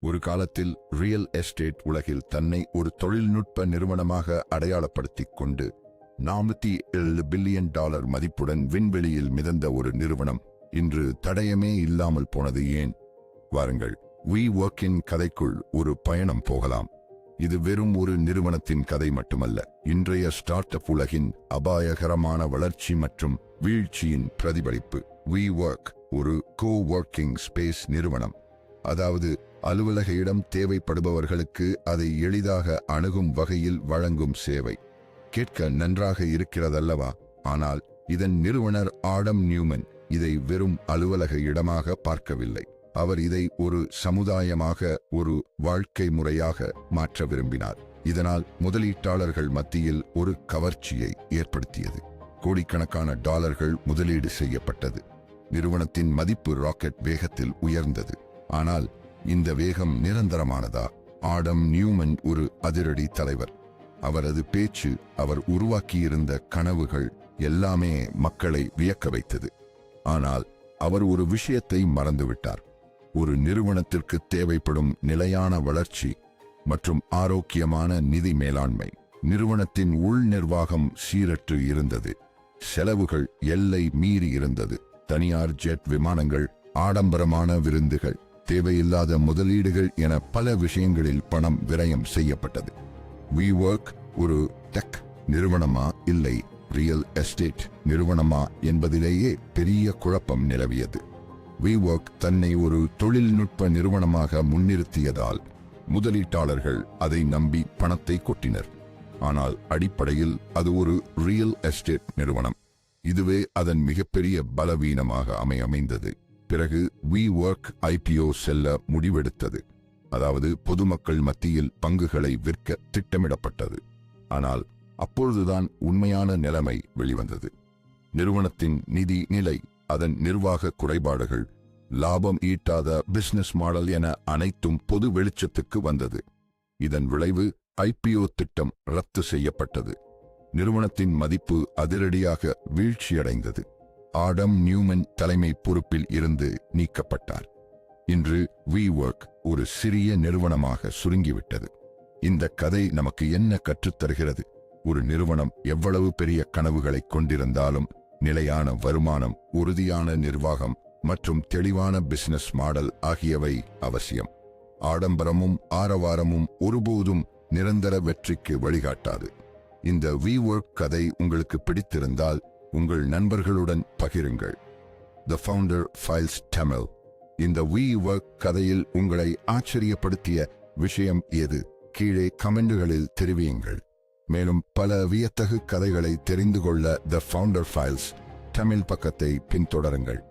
ஒரு காலத்தில் real estate உலகில் தன்னை ஒரு தொழில்நுட்ப நிறுவனமாக அடையாளப்படுத்திக் கொண்டு $47 பில்லியன் மதிப்புடன் விண்வெளியில் மிதந்த ஒரு நிறுவனம் இன்று தடயமே இல்லாமல் போனது ஏன்? வாருங்கள், WeWork'ன் கதைக்குள் ஒரு பயணம் போகலாம். இது வெறும் ஒரு நிறுவனத்தின் கதை மட்டுமல்ல, இன்றைய ஸ்டார்ட் அப் உலகின் அபாயகரமான வளர்ச்சி மற்றும் வீழ்ச்சியின் பிரதிபலிப்பு. WeWork ஒரு கோவொர்க்கிங் ஸ்பேஸ் நிறுவனம், அதாவது அலுவலக இடம் தேவைப்படுபவர்களுக்கு அதை எளிதாக அணுகும் வகையில் வழங்கும் சேவை. கேட்க நன்றாக இருக்கிறதல்லவா? ஆனால் இதன் நிறுவனர் ஆடம் நியூமன் இதை வெறும் அலுவலக இடமாக பார்க்கவில்லை. அவர் இதை ஒரு சமுதாயமாக, ஒரு வாழ்க்கை முறையாக மாற்ற விரும்பினார். இதனால் முதலீட்டாளர்கள் மத்தியில் ஒரு கவர்ச்சியை ஏற்படுத்தியது. கோடிக்கணக்கான டாலர்கள் முதலீடு செய்யப்பட்டது. நிறுவனத்தின் மதிப்பு ராக்கெட் வேகத்தில் உயர்ந்தது. ஆனால் இந்த வேகம் நிரந்தரமானதா? ஆடம் நியூமன் ஒரு அதிரடி தலைவர். அவரது பேச்சு, அவர் உருவாக்கியிருந்த கனவுகள் எல்லாமே மக்களை வியக்க வைத்தது. ஆனால் அவர் ஒரு விஷயத்தை மறந்துவிட்டார். ஒரு நிறுவனத்திற்கு தேவைப்படும் நிலையான வளர்ச்சி மற்றும் ஆரோக்கியமான நிதி மேலாண்மை. நிறுவனத்தின் உள் நிர்வாகம் சீரற்று இருந்தது. செலவுகள் எல்லை மீறி இருந்தது. தனியார் ஜெட் விமானங்கள், ஆடம்பரமான விருந்துகள், தேவையில்லாத முதலீடுகள் என பல விஷயங்களில் பணம் விரயம் செய்யப்பட்டது. WeWork ஒரு டெக் நிறுவனமா, இல்லை ரியல் எஸ்டேட் நிறுவனமா என்பதிலேயே பெரிய குழப்பம் நிலவியது. WeWork தன்னை ஒரு தொழில்நுட்ப நிறுவனமாக முன்னிறுத்தியதால் முதலீட்டாளர்கள் அதை நம்பி பணத்தை கொட்டினர். ஆனால் அடிப்படையில் அது ஒரு ரியல் எஸ்டேட் நிறுவனம். இதுவே அதன் மிகப்பெரிய பலவீனமாக அமைந்தது. பிறகு WeWork IPO செல்ல முடிவெடுத்தது. அதாவது பொதுமக்கள் மத்தியில் பங்குகளை விற்க திட்டமிடப்பட்டது. ஆனால் அப்பொழுதுதான் உண்மையான நிலைமை வெளிவந்தது. நிறுவனத்தின் நிதி நிலை, அதன் நிர்வாக குறைபாடுகள், லாபம் ஈட்டாத பிசினஸ் மாடல் என அனைத்தும் பொது வெளிச்சத்துக்கு வந்தது. இதன் விளைவு IPO திட்டம் ரத்து செய்யப்பட்டது. நிறுவனத்தின் மதிப்பு அதிரடியாக வீழ்ச்சியடைந்தது. ஆடம் நியூமன் தலைமை பொறுப்பில் இருந்து நீக்கப்பட்டார். இன்று WeWork ஒரு சிறிய நிறுவனமாக சுருங்கிவிட்டது. இந்த கதை நமக்கு என்ன கற்றுத்தருகிறது? ஒரு நிறுவனம் எவ்வளவு பெரிய கனவுகளை கொண்டிருந்தாலும் நிலையான வருமானம், உறுதியான நிர்வாகம் மற்றும் தெளிவான பிசினஸ் மாடல் ஆகியவை அவசியம். ஆடம்பரமும் ஆரவாரமும் ஒருபோதும் நிரந்தர வெற்றிக்கு வழிகாட்டாது. இந்த WeWork கதை உங்களுக்கு பிடித்திருந்தால் உங்கள் நண்பர்களுடன் பகிருங்கள். The Founder Files Tamil. இந்த WeWork கதையில் உங்களை ஆச்சரியப்படுத்திய விஷயம் எது? கீழே கமெண்டுகளில் தெரிவியுங்கள். மேலும் பல வியத்தகு கதைகளை தெரிந்து கொள்ள The Founder Files தமிழ் பக்கத்தை பின்தொடருங்கள்.